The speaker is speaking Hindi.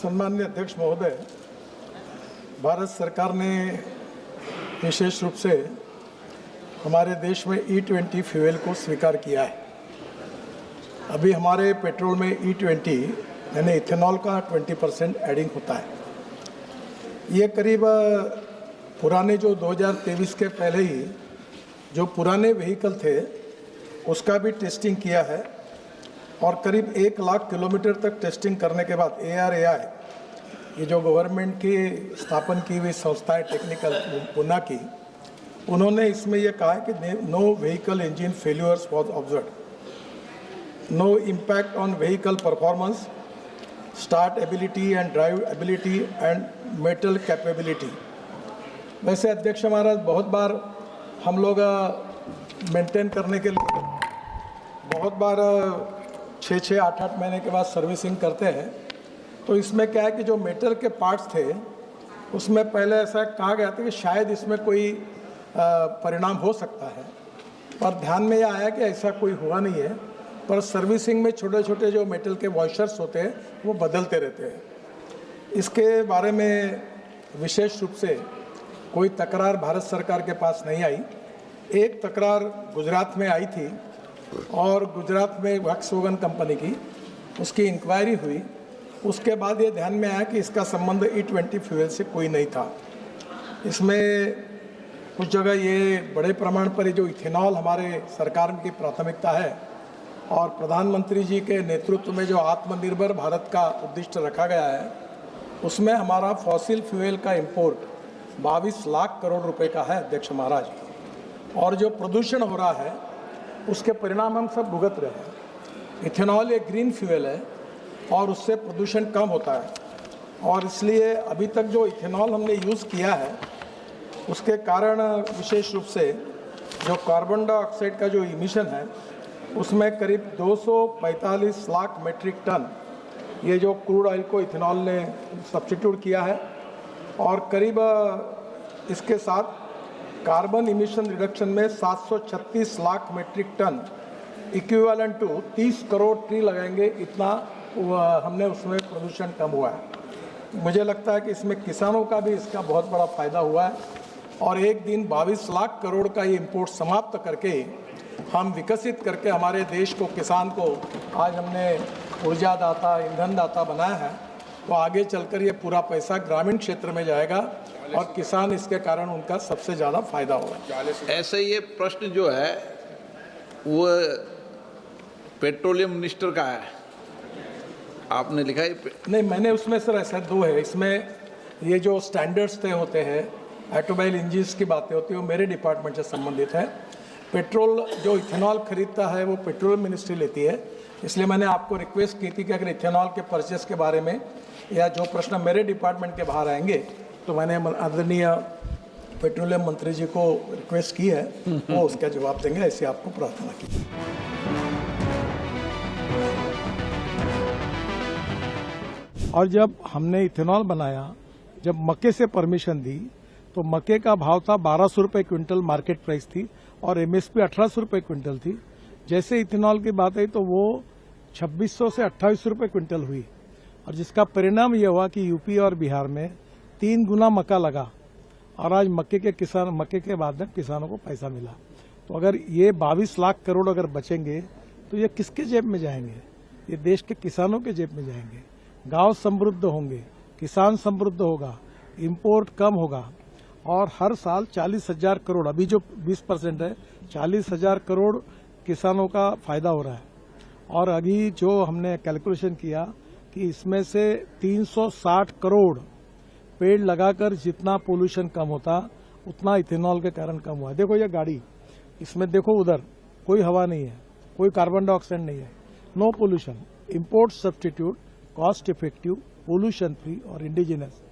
सम्माननीय अध्यक्ष महोदय, भारत सरकार ने विशेष रूप से हमारे देश में E20 फ्यूल को स्वीकार किया है। अभी हमारे पेट्रोल में E20 यानी इथेनॉल का 20% एडिंग होता है। ये करीब पुराने जो 2023 के पहले ही जो पुराने व्हीकल थे उसका भी टेस्टिंग किया है और करीब 1 लाख किलोमीटर तक टेस्टिंग करने के बाद ARAI, ये जो गवर्नमेंट की स्थापन की हुई संस्था है टेक्निकल पुणे की, उन्होंने इसमें यह कहा है कि no vehicle engine failures was observed, no impact on vehicle performance, start ability and drive ability and metal capability. वैसे अध्यक्ष महाराज, बहुत बार हम लोग मेंटेन करने के लिए बहुत बार 6-6, 8-8 महीने के बाद सर्विसिंग करते हैं। तो इसमें क्या है कि जो मेटल के पार्ट्स थे उसमें पहले ऐसा कहा गया था कि शायद इसमें कोई परिणाम हो सकता है, पर ध्यान में यह आया कि ऐसा कोई हुआ नहीं है। पर सर्विसिंग में छोटे छोटे जो मेटल के वॉशर्स होते हैं वो बदलते रहते हैं। इसके बारे में विशेष रूप से कोई तकरार भारत सरकार के पास नहीं आई। एक तकरार गुजरात में आई थी और गुजरात में वॉक्सवैगन कंपनी की उसकी इंक्वायरी हुई। उसके बाद ये ध्यान में आया कि इसका संबंध E20 फ्यूल से कोई नहीं था। इसमें कुछ जगह ये बड़े प्रमाण पर ये जो इथेनॉल हमारे सरकार की प्राथमिकता है और प्रधानमंत्री जी के नेतृत्व में जो आत्मनिर्भर भारत का उद्दिष्ट रखा गया है, उसमें हमारा फॉसिल फ्यूल का इंपोर्ट 22 लाख करोड़ रुपए का है अध्यक्ष महाराज। और जो प्रदूषण हो रहा है उसके परिणाम हम सब भुगत रहे हैं। इथेनॉल एक ग्रीन फ्यूल है और उससे प्रदूषण कम होता है, और इसलिए अभी तक जो इथेनॉल हमने यूज़ किया है उसके कारण विशेष रूप से जो कार्बन डाइऑक्साइड का जो इमिशन है उसमें करीब 245 लाख मेट्रिक टन ये जो क्रूड ऑयल को इथेनॉल ने सब्स्टिट्यूट किया है, और करीब इसके साथ कार्बन इमिशन रिडक्शन में 736 lakh metric ton equivalent to 30 crore tree लगाएंगे, इतना हमने उसमें प्रदूषण कम हुआ है। मुझे लगता है कि इसमें किसानों का भी इसका बहुत बड़ा फ़ायदा हुआ है, और एक दिन 22 लाख करोड़ का ये इंपोर्ट समाप्त करके हम विकसित करके हमारे देश को, किसान को आज हमने ऊर्जा दाता, ईंधन दाता बनाया है। तो आगे चलकर ये पूरा पैसा ग्रामीण क्षेत्र में जाएगा और किसान इसके कारण उनका सबसे ज़्यादा फायदा होगा। ऐसे ये प्रश्न जो है वो पेट्रोलियम मिनिस्टर का है, आपने लिखा है? नहीं, मैंने उसमें सर ऐसा 2 है। इसमें ये जो स्टैंडर्ड्स तय होते हैं, ऑटोमोबाइल इंजन्स की बातें होती है, वो मेरे डिपार्टमेंट से संबंधित है। पेट्रोल जो इथेनॉल खरीदता है वो पेट्रोलियम मिनिस्ट्री लेती है। इसलिए मैंने आपको रिक्वेस्ट की थी कि अगर इथेनॉल के परचेस के बारे में या जो प्रश्न मेरे डिपार्टमेंट के बाहर आएंगे तो मैंने आदरणीय पेट्रोलियम मंत्री जी को रिक्वेस्ट की है, वो उसका जवाब देंगे, ऐसी आपको प्रार्थना की। और जब हमने इथेनॉल बनाया, जब मक्के से परमिशन दी तो मक्के का भाव था 1200 रुपये क्विंटल, मार्केट प्राइस थी, और MSP 1800 रुपये क्विंटल थी। जैसे इथेनॉल की बात आई तो वो 2600 से 2800 रुपये क्विंटल हुई, और जिसका परिणाम ये हुआ कि यूपी और बिहार में 3 गुना मक्का लगा, और आज मक्के के बाद में किसानों को पैसा मिला। तो अगर ये 22 लाख करोड़ अगर बचेंगे तो ये किसके जेब में जाएंगे? ये देश के किसानों के जेब में जाएंगे। गांव समृद्ध होंगे, किसान समृद्ध होगा, इंपोर्ट कम होगा, और हर साल 40,000 करोड़, अभी जो 20% है, 40,000 करोड़ किसानों का फायदा हो रहा है। और अभी जो हमने कैलकुलेशन किया कि इसमें से 360 करोड़ पेड़ लगाकर जितना पोल्यूशन कम होता उतना इथेनॉल के कारण कम हुआ। देखो ये गाड़ी, इसमें देखो उधर कोई हवा नहीं है, कोई कार्बन डाइऑक्साइड नहीं है, no pollution, import substitute, cost effective, pollution free और इंडिजिनस।